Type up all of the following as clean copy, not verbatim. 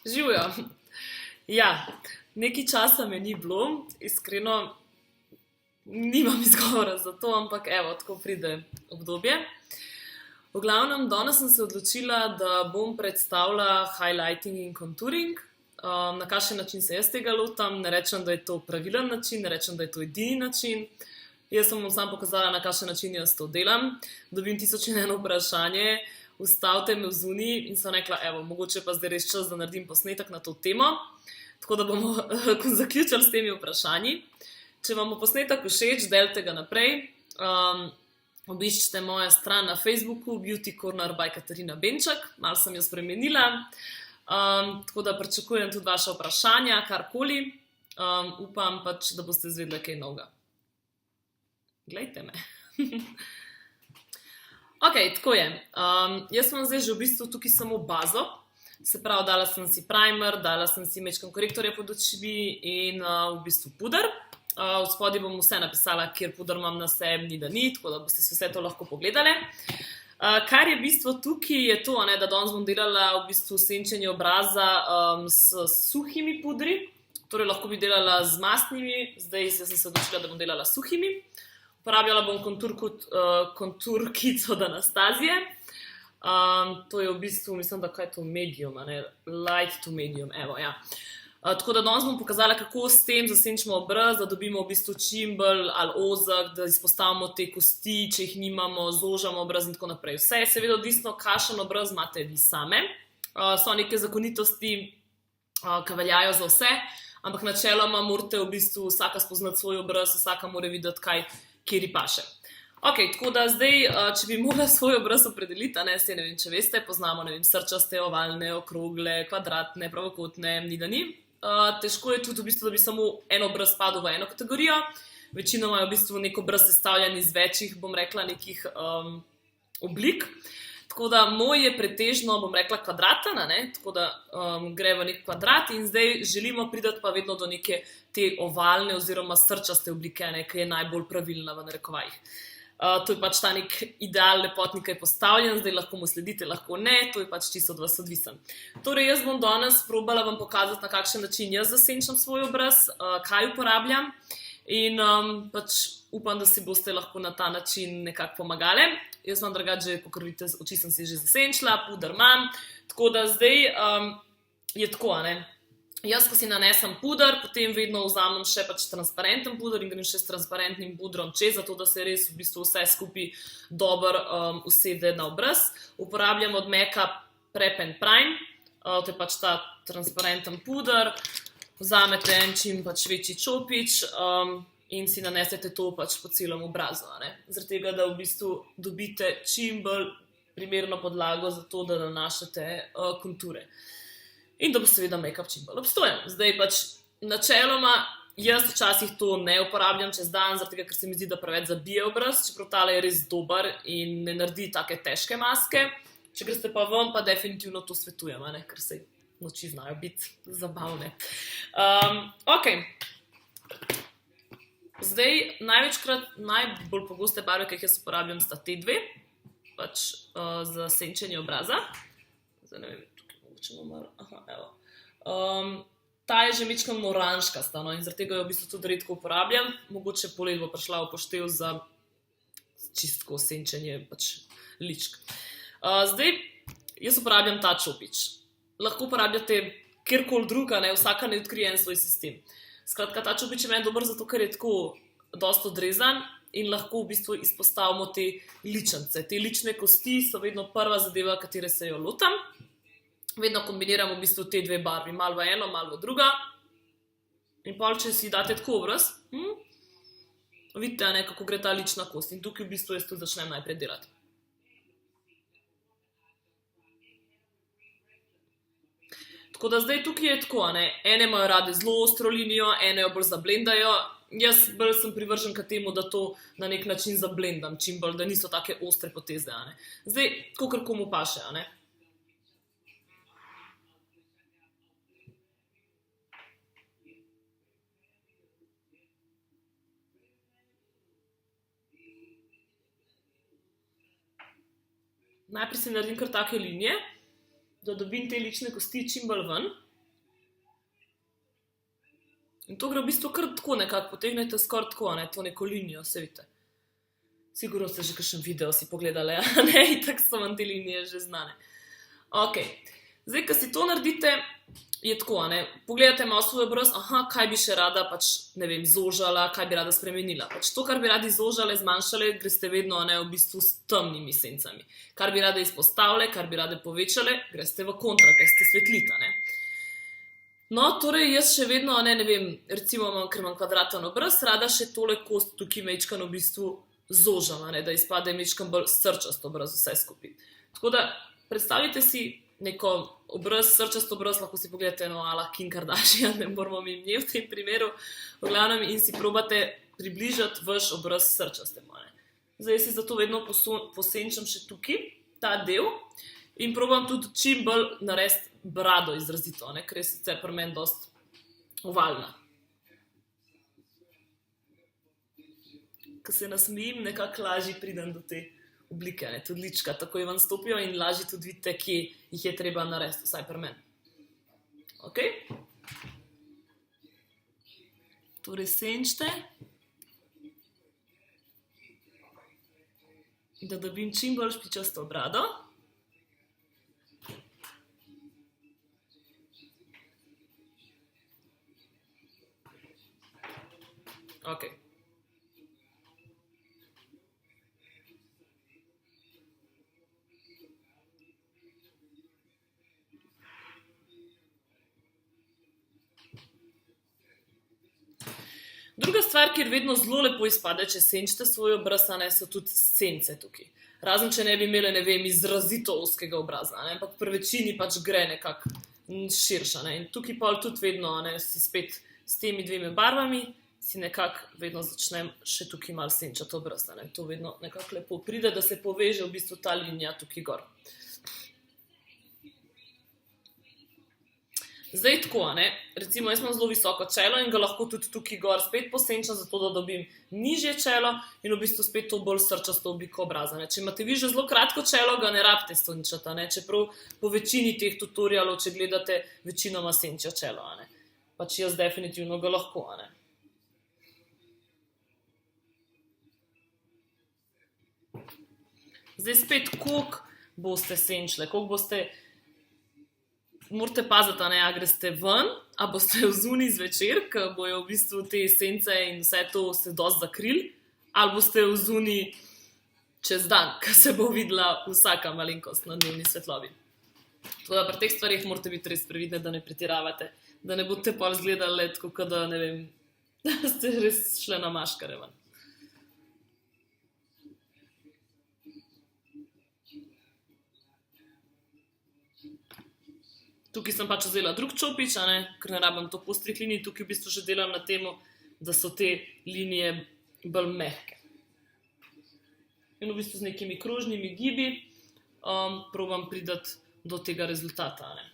Živijo. Ja, nekaj časa me ni bilo, iskreno nimam izgovora za to, ampak evo, tako pride obdobje. V glavnem, danes sem se odločila, da bom predstavila highlighting in contouring. Na kakšen način se jaz tega lotam, ne rečem, da je to pravilen način, ne rečem, da je to edini način. Jaz sem vam sam pokazala, na kakšen način jaz to delam. Dobim 1001 vprašanje, ustavite me v zuni in sem rekla, evo, mogoče pa zdaj res čas, da naredim posnetek na to temo. Tako da bomo zaključili s temi vprašanji. Če vam bo posnetek všeč, delite ga naprej. Obiščite mojo stran na Facebooku Beauty Corner by Katarina Benček, malo sem jo spremenila. Tako da pričakujem tudi vaše vprašanja, karkoli. Upam pač, da boste izvedeli kaj novega. Glejte me. Ok, tako je. Jaz sem zdaj že v bistvu tukaj samo bazo. Se pravi, dala sem si primer, dala sem si majčkeno korektorja pod očmi in v bistvu puder. V spodaj bom vse napisala, kjer puder imam na sebi, ni da ni, tako da boste vse to lahko pogledali. Kar je v bistvu tukaj je to, da danes bom delala v bistvu senčenje obraza s suhimi pudri. Torej lahko bi delala z mastnimi, zdaj sem se odločila, da bom delala s suhimi. Uporabljala bom kontur kico od Anastazije. To je v bistvu, mislim, da kaj je to medium, light to medium, evo, ja. Tako da danes bom pokazala, kako s tem zasenčimo obraz, da dobimo v bistvu čim bolj ali ozek, da izpostavimo te kosti, če jih nimamo, zožamo obraz in tako naprej. Vse je seveda odvisno, kakšen obraz imate vi same. So neke zakonitosti, ki veljajo za vse, ampak načeloma morate v bistvu vsaka spoznati svoj obraz, vsaka mora videti, kjer ji paše. Ok, tako da zdaj, če bi morala svoj obraz opredeliti, se ne vem, če veste, poznamo, ne vem, srčaste, ovalne, okrogle, kvadratne, pravokotne, ni da ni. Težko je tudi v bistvu, da bi samo en obraz padel v eno kategorijo. Večinoma je v bistvu nek obraz sestavljen iz večjih, bom rekla, nekih oblik. Tako da moj je pretežno, bom rekla, kvadraten, tako da gre v nek kvadrat in zdaj želimo priti pa vedno do neke te ovalne oziroma srčaste oblike, ki je najbolj pravilna v narekovajih. To je pač ta nek ideal lepotni, ki je postavljen, zdaj lahko mu sledite, lahko ne, to je pač čisto od vas odvisen. Torej, jaz bom danes probala vam pokazati, na kakšen način jaz zasenčam svoj obraz, kaj uporabljam in pač upam, da si boste lahko na ta način nekako pomagali. Jaz vam drugače, kakor vidite, oči sem si že zasenčila, puder imam, tako da zdaj je tako, Jaz, ko si nanesem puder, potem vedno vzamem še pač transparenten puder in grem še s transparentnim pudrom čez, zato da se res v bistvu vse skupaj dobro usede na obraz. Uporabljam od Maca Prep and Prime, to je pač ta transparenten puder. Vzamete en čim pač večji čopič in si nanesete to pač po celem obrazu. Zaradi tega, da v bistvu dobite čim bolj primerno podlago za to, da nanašate konture. In da bo seveda make-up čim bolj obstojen. Zdaj pač načeloma jaz včasih to ne uporabljam čez dan, zaradi tega, ker se mi zdi, da preveč zabije obraz, čeprav tale je res dober in ne naredi take težke maske. Če greste pa ven, pa definitivno to svetujem, ker se noči znajo biti zabavne. Ok. Zdaj, najbolj pogoste barve, ki jih jaz uporabljam, sta te dve, pač za senčenje obraza. Zdaj ne vem, ta je že majčkeno oranžkasta in zaradi tega jo v bistvu tudi redko uporabljam. Mogoče poleti bo prišla v poštev za čistko senčenje ličk. Zdaj, jaz uporabljam ta čopič. Lahko uporabljate kjerkoli druga, vsaka ne odkrije en svoj sistem. Skratka, ta čopič je meni dober zato, ker je tako dosti odrezan in lahko v bistvu izpostavimo te ličence. Te lične kosti so vedno prva zadeva, katere se jo lotam. Vedno kombiniramo v bistvu te dve barvi, malo v eno, malo v druga. In pol, če si date tako obraz, vidite, kako gre ta lična kost. In tukaj v bistvu jaz tudi začnem najprej delati. Tako da zdaj tukaj je tako, ene imajo rade zelo ostro linijo, ene jo bolj zablendajo. Jaz bolj sem privržen k temu, da to na nek način zablendam, čim bolj, da niso take ostre poteze. Zdaj, kakor komu paše, Najprej si naredim kar take linije, da dobim te lične kosti čim bolj ven. In to gre v bistvu kar tako nekako, potegnete skoraj tako, ne, to neko linijo, se vidite. Sigurno ste že kakšen video si pogledali, a ne, in tako so vam te linije že znane. Ok, zdaj, ko si to naredite, je tako, ne, pogledate malo svoj obraz, aha, kaj bi še rada, pač, ne vem, zožala, kaj bi rada spremenila. Pač to, kar bi radi zožale, zmanjšale, greste vedno, ne, v bistvu s temnimi sencami. Kar bi rade izpostavile, kar bi rade povečale, greste v kontra, greste svetlita, ne. No, torej jaz še vedno, ne vem, recimo, ker imam kvadraten obraz, rada še tole kost tukaj mečkan v bistvu zožam, ne, da izpade mečkan bolj srčast obraz vse skupaj. Tako da, predstavljajte si neko obraz, srčast obraz, lahko si pogledate eno ala Kim Kardashian, ne moramo mi nje v tem primeru, v glavnem, in si probate približati vaš obraz srčastemu, ne. Zdaj si zato vedno posenčam še tukaj, ta del, in probam tudi čim bolj narediti brado izrazito, ne, ker je sicer pri meni dosti ovalna. Ko se nasmejim, nekako lažje pridem do te oblike, ne, tudi lička, tako je ven stopijo in lažje tudi vidite, kje jih je treba narediti, vsaj pri meni. Ok? Torej senčite, da dobim čim bolj špičasto brado. Ok. Druga stvar, kjer vedno zelo lepo izpade, če senčite svoj obraz, ne, so tudi sence tukaj. Razen, če ne bi imeli, ne vem, izrazito ozkega obraza, ne, ampak pri večini pač gre nekako širša, ne. In tukaj pol tudi vedno, ne, si spet s temi dvemi barvami, si nekako vedno začnem še tukaj malo senčati obraz, ne. To vedno nekako lepo pride, da se poveže v bistvu ta linija tukaj gor. Zdaj tako, ne, recimo jaz imam zelo visoko čelo in ga lahko tudi tukaj gor spet posenčam, zato da dobim nižje čelo in v bistvu spet to bolj srčasto obliko obraza, ne. Če imate vi že zelo kratko čelo, ga ne rabite senčati, ne, čeprav po večini teh tutorialov, če gledate, večinoma senčijo čelo, ne. Pač jaz definitivno ga lahko, ne. Zdaj spet, koliko boste senčile, koliko boste... Morate paziti, ne, a greste ven, a boste vzuni zvečer, ko bojo v bistvu te sence in vse to se dosti zakrili, ali boste vzuni čez dan, ko se bo videla vsaka malenkost na dnevni svetlobi. Tako da pri teh stvarih morate biti res previdni, da ne pretiravate, da ne boste pol izgledali tako, da ne vem, da ste res šle na maškare ven. Tukaj sem pač vzela drug čopič, ne, ker ne rabim to postrih linij, tukaj v bistvu že delam na temu, da so te linije bolj mehke. In v bistvu z nekimi krožnimi gibi probam priti do tega rezultata, ne.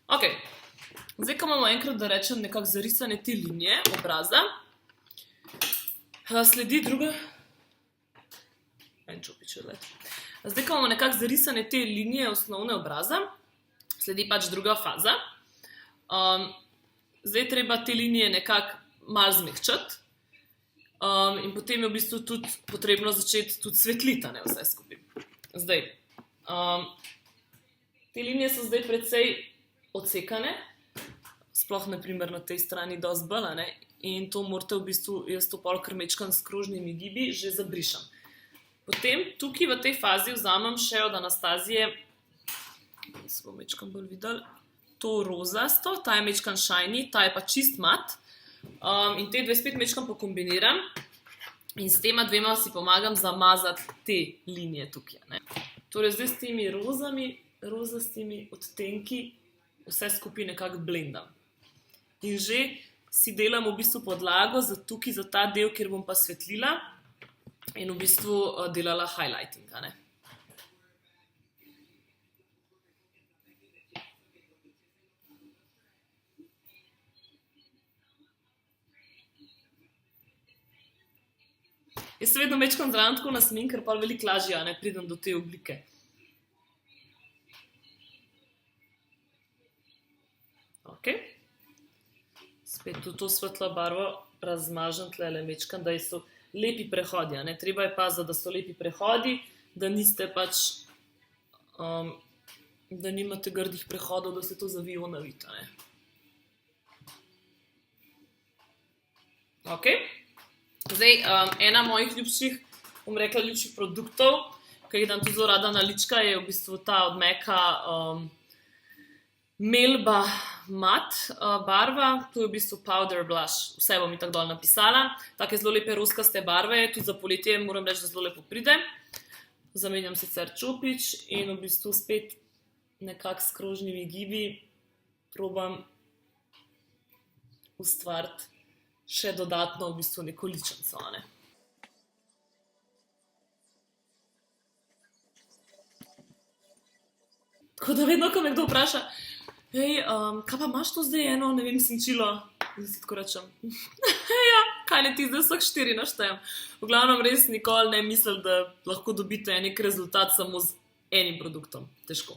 Ok. Zdaj, ko imamo enkrat, da rečem, nekako zarisane te linije obraza, sledi druga... En čopič odlet. Zdaj, ko imamo nekako zarisane te linije osnovne obraza, sledi pač druga faza. Zdaj treba te linije nekako malo zmehčati in potem je v bistvu tudi potrebno začeti tudi svetliti, ne, vse skupaj. Zdaj, te linije so zdaj precej odsekane, sploh naprimer na tej strani dosti bolj, ne, in to morate v bistvu, jaz to pol krmečkam s krožnimi gibi, že zabrišem. Potem tukaj v tej fazi vzamem še od Anastazije, se bo mečkam bolj videli, to rozasto, ta je mečkam shiny, ta je pa čist mat, in te dve spet mečkam pokombiniram in s tema dvema si pomagam zamazati te linije tukaj, ne. Torej zdaj s temi rozastimi odtenki vse skupaj nekako blendam. In že si delam v bistvu podlago za tukaj, za ta del, kjer bom pa svetlila in v bistvu delala highlighting, ne. se vedno mečkam zraven tako nasmejim, ker pa veliko lažje, ne pridem do te oblike. Ok. Spet v to svetlo barvo razmažem tlele mečkam, da so lepi prehodi, ne. Treba je paziti, da so lepi prehodi, da niste pač, da nimate grdih prehodov, da se to zavijo navito, ne. Ok. Zdaj, ena mojih ljubših, bom rekla, ljubših produktov, ki jih dam tudi zelo rada na lička, je v bistvu ta od Maca Melba Matte barva, to je v bistvu powder blush, vse bom itak dol napisala, take zelo lepe roskaste barve, tudi za poletje moram reči, da zelo lepo pride. Zamenjam sicer čopič in v bistvu spet nekako s krožnimi gibi probam ustvariti še dodatno v bistvu neko ličenco, ne. Tako da vedno, ko me kdo vpraša, hej, kaj pa imaš to zdaj eno, ne vem, senčilo? Zdaj si tako rečem, ja, kaj ne ti zdaj vsak 4 naštejem. V glavnem res nikoli ne mislim, da lahko dobite nek rezultat samo z enim produktom. Težko.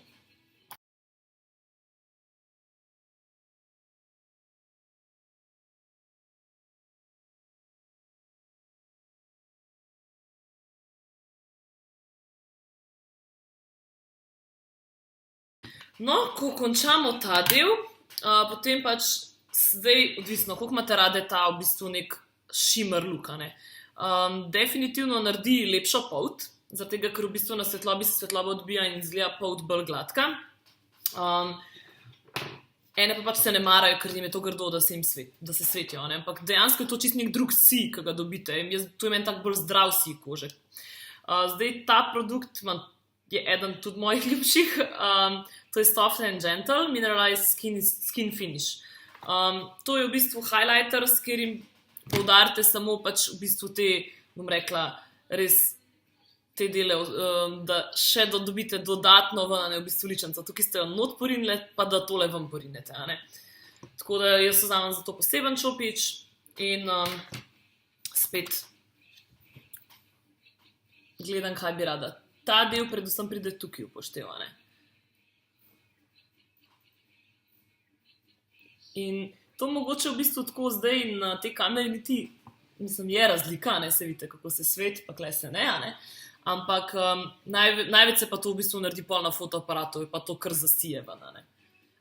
No, ko končamo ta del, potem pač zdaj odvisno, koliko imate rade ta v bistvu nek shimmer look, ne. Definitivno naredi lepšo polt, zaradi tega, ker v bistvu na svetlobi se svetloba odbija in izgleda polt bolj gladka. Ene pa pač se ne marajo, ker jim je to grdo, da se svetijo, ne. Ampak dejansko je to čisto nek drug sij, ki ga dobite. To je meni tak bolj zdrav sij kože. Zdaj ta produkt je eden tudi mojih ljubših, to je Soft and Gentle Mineralized Skin Finish. To je v bistvu highlighter, s katerim poudarite samo pač v bistvu te, bom rekla, res te dele, da še dobite dodatno ven, v bistvu ličenco. Tukaj ste jo not porinile, pa da tole ven porinete, ne. Tako da jaz vzamem za to poseben čopič in spet gledam, kaj bi rada. Ta del predvsem pride tukaj upošteva, ne. In to mogoče v bistvu tako zdaj na tej kameri niti, mislim, je razlika, ne, se vidite, kako se sveti, pa kle se ne, ne. Ampak največ se pa to v bistvu naredi pol na fotoaparatu, pa to kar zasije ven, ne.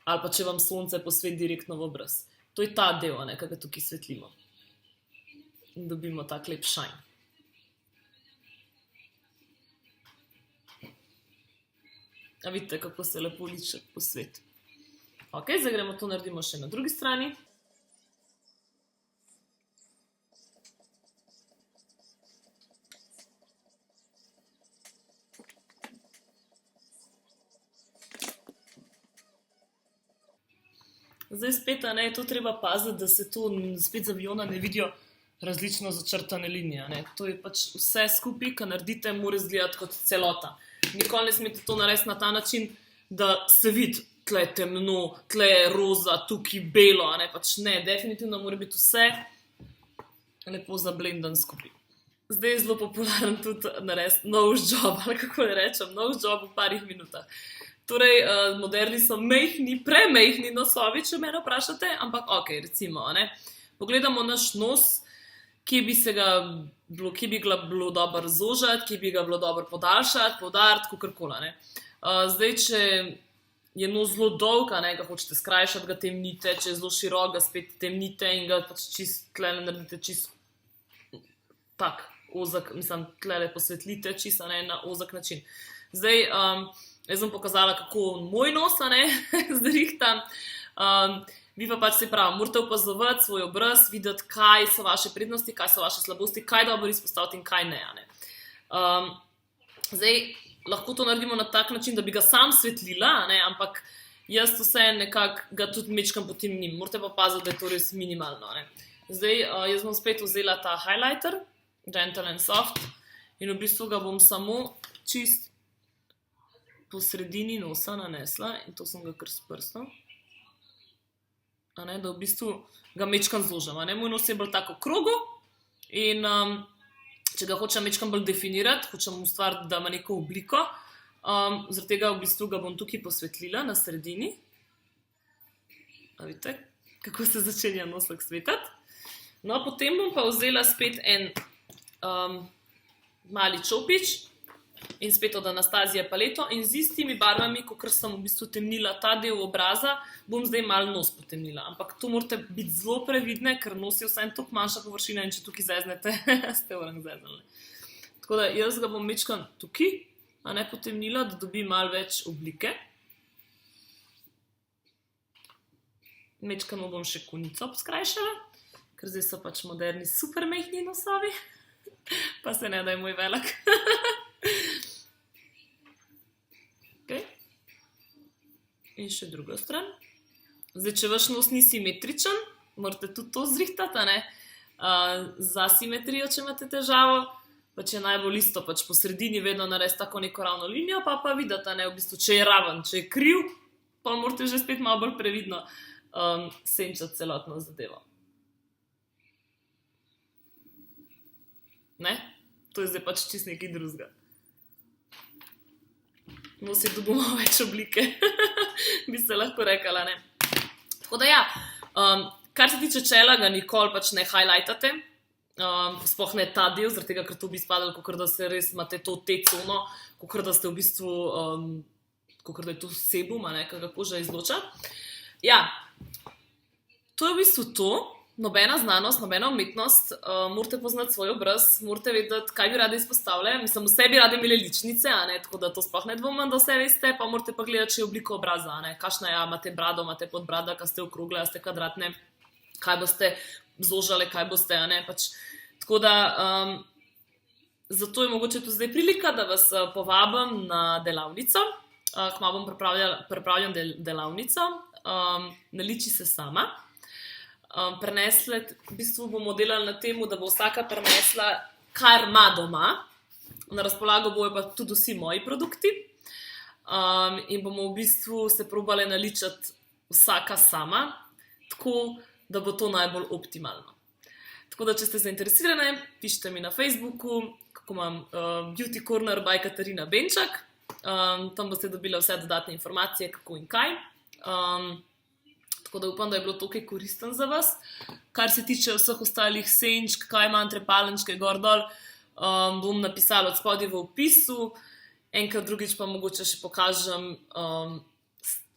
Ali pa če vam sonce posveti direktno v obraz. To je ta del, ne, ki ga tukaj svetlimo. In dobimo tak lep shine. A vidite, kako se lepo liček posveti. Ok, zdaj gremo to naredimo še na drugi strani. Zdaj spet, ne, je to treba paziti, da se to spet z aviona ne vidijo različno začrtane linije, ne. To je pač vse skupaj, kar naredite, mora izgledati kot celota. Nikoli ne smete to narediti na ta način, da se vidi, tle je temno, tle je roza, tukaj belo, ne, pač ne, definitivno mora biti vse lepo zablendan skupaj. Zdaj je zelo popularen tudi narediti nose job, ali kako ne rečem, nose job v parih minutah. Torej, moderni so mejhni, premejhni nosovi, če mene vprašate, ampak ok, recimo, ne. Pogledamo naš nos, kje bi ga bilo dobro zožati, kje bi ga bilo dobro podaljšati, poudariti, kakorkoli, ne. Zdaj, če je nos zelo dolg, ne, ga hočete skrajšati, ga temnite, če je zelo širok, ga spet temnite in ga pač čisto tlele naredite čisto tak ozek, mislim, tlele posvetlite čisto, ne, na ozek način. Zdaj, jaz bom pokazala, kako moj nos, ne, zrihtam. Vi pa pač se pravi, morate opazovati svoj obraz, videti, kaj so vaše prednosti, kaj so vaše slabosti, kaj dobro izpostaviti in kaj ne, ne. Zdaj, lahko to naredimo na tak način, da bi ga sam svetlila, ne, ampak jaz vse nekako ga tudi mečkam potemnim. Morate pa paziti, da je to res minimalno, ne. Zdaj, jaz bom spet vzela ta highlighter, Gentle and Soft, in v bistvu ga bom samo čist po sredini nosa nanesla in to sem ga kar s prstom. Da v bistvu ga mečkam zložim. Moj nos je bolj tako krogo in če ga hočem mečkam bolj definirati, hočem ustvariti, da ima neko obliko. Zaradi tega v bistvu ga bom tukaj posvetlila na sredini. A vidite, kako se začenja nosek svetati. No, potem bom pa vzela spet en mali čopič in spet od Anastazije paleto in z istimi barvami, kot sem v bistvu temnila ta del obraza, bom zdaj malo nos potemnila. Ampak tu morate biti zelo previdne, ker nos je vsaj toliko manjša površina in če tukaj zeznete, ste vrang zeznali. Tako da jaz ga bom mečkam tukaj, a ne potemnila, da dobi malo več oblike. Mečkam bom še konico skrajšala, ker zdaj so pač moderni super mehni nosovi, pa se ne da je moj velik. Okay. In še druga stran. Zdaj, če vaš nos ni simetričen, morate tudi to zrihtati, ne? Za simetrijo, če imate težavo, pač je najbolj isto, pač po sredini vedno narediti tako neko ravno linijo, pa vidite, ne, v bistvu, če je raven, če je kriv, pa morate že spet malo bolj previdno senčati celotno zadevo. Ne? To je zdaj pač čist nekaj drugega. Nos je dobil malo več oblike, bi se lahko rekala, ne. Tako da ja, kar se tiče čela, ga nikoli pač ne highlightate, sploh ne ta del, zaradi tega, ker to bi spadalo, kakor da se res imate to T-cono, kakor da ste v bistvu, kakor da je to sebum, a ne, kakor koža izloča. Ja, to je v bistvu to. Nobena znanost, nobena umetnost, morate poznati svoj obraz, morate vedeti, kaj bi radi izpostavljali. Mislim, vse bi radi imeli ličnice, a ne, tako da to sploh ne dvomim, da vse veste, pa morate pa gledati, če je obliko obraza, a ne, kakšna je, imate brado, imate podbrada, kaj ste okrogle, ste kvadratne, kaj boste zložali, kaj boste, a ne, pač. Tako da, zato je mogoče tu zdaj prilika, da vas povabim na delavnico. Kmalu bom pripravljam delavnico, Naliči se sama. V bistvu bomo delali na tem, da bo vsaka prinesla, kar ima doma. Na razpolago bojo pa tudi vsi moji produkti. In bomo v bistvu se probali naličati vsaka sama, tako da bo to najbolj optimalno. Tako da, če ste zainteresirane, pišite mi na Facebooku, kako imam Beauty Corner by Katarina Benčak. Tam boste dobili vse dodatne informacije, kako in kaj. Tako da upam, da je bilo to kaj koristen za vas. Kar se tiče vseh ostalih senčk, kaj imam, trepalenčke, gor dol, bom napisala od spodaj v opisu. Enkrat drugič pa mogoče še pokažem,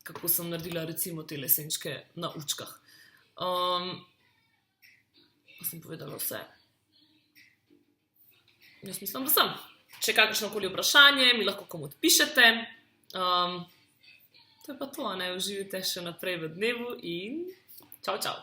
kako sem naredila recimo tele senčke na učkah. Pa sem povedala vse. Jaz mislim, da sem. Če je kakršnokoli vprašanje, mi lahko komu odpišete. To je pa to, a ne, uživite še naprej v dnevu in čau, čau.